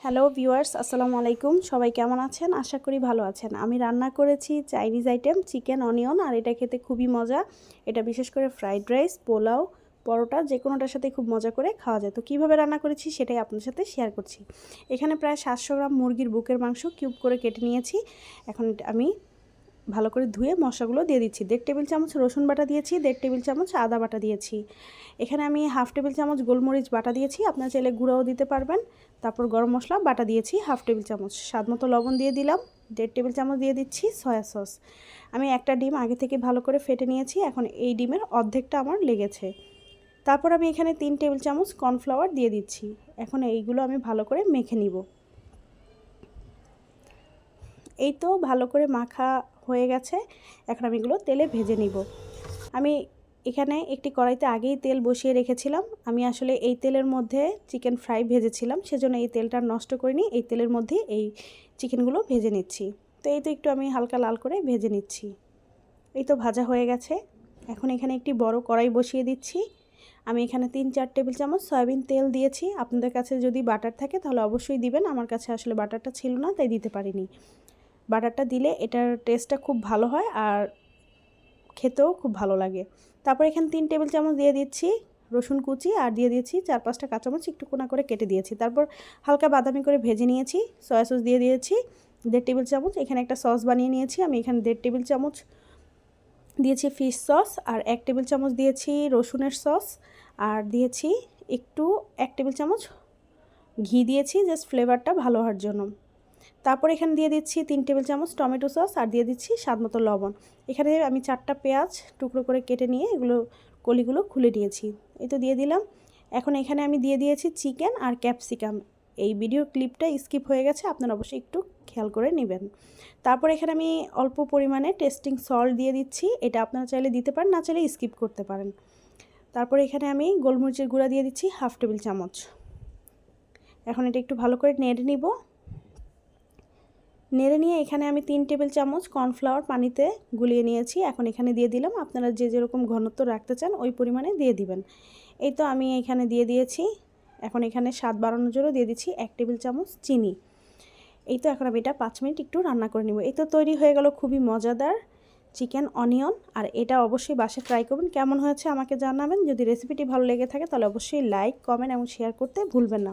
Hello viewers, আসসালামু আলাইকুম। সবাই কেমন আছেন? আশা করি ভালো আছেন। আমি রান্না করেছি চাইনিজ আইটেম চিকেন অনিয়ন, আর এটা খেতে খুবই মজা। এটা বিশেষ করে ফ্রাইড রাইস, পোলাও, পরোটা যে কোনোটার সাথে খুব মজা করে খাওয়া যায়। তো কীভাবে রান্না করেছি সেটাই আপনার সাথে শেয়ার করছি। এখানে প্রায় 700 গ্রাম মুরগির বুকের মাংস কিউব করে কেটে নিয়েছি। এখন আমি ভালো করে ধুয়ে মশলাগুলো দিয়ে দিচ্ছি। 1.5 টেবিল চামচ রসুন বাটা দিয়েছি, 1.5 টেবিল চামচ আদা বাটা দিয়েছি। এখানে আমি 1/2 টেবিল চামচ গোলমরিচ বাটা দিয়েছি, আপনারা চাইলে গুঁড়াও দিতে পারবেন। তারপর গরম মশলা বাটা দিয়েছি 1/2 টেবিল চামচ, স্বাদমতো লবণ দিয়ে দিলাম, 1.5 টেবিল চামচ দিয়ে দিচ্ছি সয়া সস। আমি একটা ডিম আগে থেকে ভালো করে ফেটে নিয়েছি, এখন এই ডিমের অর্ধেকটা আমার লেগেছে। তারপর আমি এখানে 3 টেবিল চামচ কর্নফ্লাওয়ার দিয়ে দিচ্ছি। এখন এইগুলো আমি ভালো করে মেখে নিব। এই তো ভালো করে মাখা হয়ে গেছে। এখন আমি এগুলো তেলে ভেজে নিব। আমি এখানে একটি কড়াইতে আগেই তেল বসিয়ে রেখেছিলাম। আমি আসলে এই তেলের মধ্যে চিকেন ফ্রাই ভেজেছিলাম, সেজন্য এই তেলটা নষ্ট করিনি। এই তেলের মধ্যে এই চিকেনগুলো ভেজে নিচ্ছি। তো এই তো একটু আমি হালকা লাল করে ভেজে নিচ্ছি। এই তো ভাজা হয়ে গেছে। এখন এখানে একটি বড় কড়াই বসিয়ে দিচ্ছি। আমি এখানে 3-4 টেবিল চামচ সয়াবিন তেল দিয়েছি। আপনাদের কাছে যদি বাটার থাকে তাহলে অবশ্যই দিবেন। আমার কাছে আসলে বাটারটা ছিল না, তাই দিতে পারিনি। বাটারটা দিলে এটার টেস্টটা খুব ভালো হয় আর খেতেও খুব ভালো লাগে। তারপর এখানে 3 টেবিল চামচ দিয়ে দিচ্ছি রসুন কুচি, আর দিয়ে দিয়েছি 4-5টা কাঁচামরিচ একটু কোনা করে কেটে দিয়েছি। তারপর হালকা বাদামি করে ভেজে নিয়েছি। সয়া সস দিয়ে দিয়েছি 1.5 টেবিল চামচ। এখানে একটা সস বানিয়ে নিয়েছি আমি। এখানে 1.5 টেবিল চামচ দিয়েছি ফিশ সস, আর 1 টেবিল চামচ দিয়েছি রসুনের সস, আর দিয়েছি একটু 1 টেবিল চামচ ঘি দিয়েছি জাস্ট ফ্লেভারটা ভালো হওয়ার জন্য। তারপর এখানে দিয়ে দিচ্ছি 3 টেবিল চামচ টমেটো সস, আর দিয়ে দিচ্ছি স্বাদমতো লবণ। এখানে আমি 4টা পেঁয়াজ টুকরো করে কেটে নিয়ে এগুলো কলিগুলো খুলে নিয়েছি। এই তো দিয়ে দিলাম। এখন এখানে আমি দিয়ে দিয়েছি চিকেন আর ক্যাপসিকাম। এই ভিডিও ক্লিপটা স্কিপ হয়ে গেছে, আপনারা অবশ্যই একটু খেয়াল করে নেবেন। তারপর এখানে আমি অল্প পরিমাণে টেস্টিং সল্ট দিয়ে দিচ্ছি। এটা আপনারা চাইলে দিতে পারেন, না চাইলে স্কিপ করতে পারেন। তারপর এখানে আমি গোলমরিচের গুঁড়া দিয়ে দিচ্ছি 1/2 টেবিল চামচ। এখন এটা একটু ভালো করে নেড়ে নিব। নেড়ে নিয়ে এখানে আমি 3 টেবিল চামচ কর্নফ্লাওয়ার পানিতে গুলিয়ে নিয়েছি। এখন এখানে দিয়ে দিলাম। আপনারা যে যেরকম ঘনত্ব রাখতে চান ওই পরিমাণে দিয়ে দিবেন। এই তো আমি এখানে দিয়ে দিয়েছি। এখন এখানে স্বাদ বাড়ানোর জন্য দিয়ে দিচ্ছি 1 টেবিল চামচ চিনি। এই তো এখন আমি এটা 5 মিনিট একটু রান্না করে নেব। এই তো তৈরি হয়ে গেল খুবই মজাদার চিকেন অনিয়ন, আর এটা অবশ্যই বাসায় ট্রাই করবেন। কেমন হয়েছে আমাকে জানাবেন। যদি রেসিপিটি ভালো লেগে থাকে তাহলে অবশ্যই লাইক, কমেন্ট এবং শেয়ার করতে ভুলবেন না।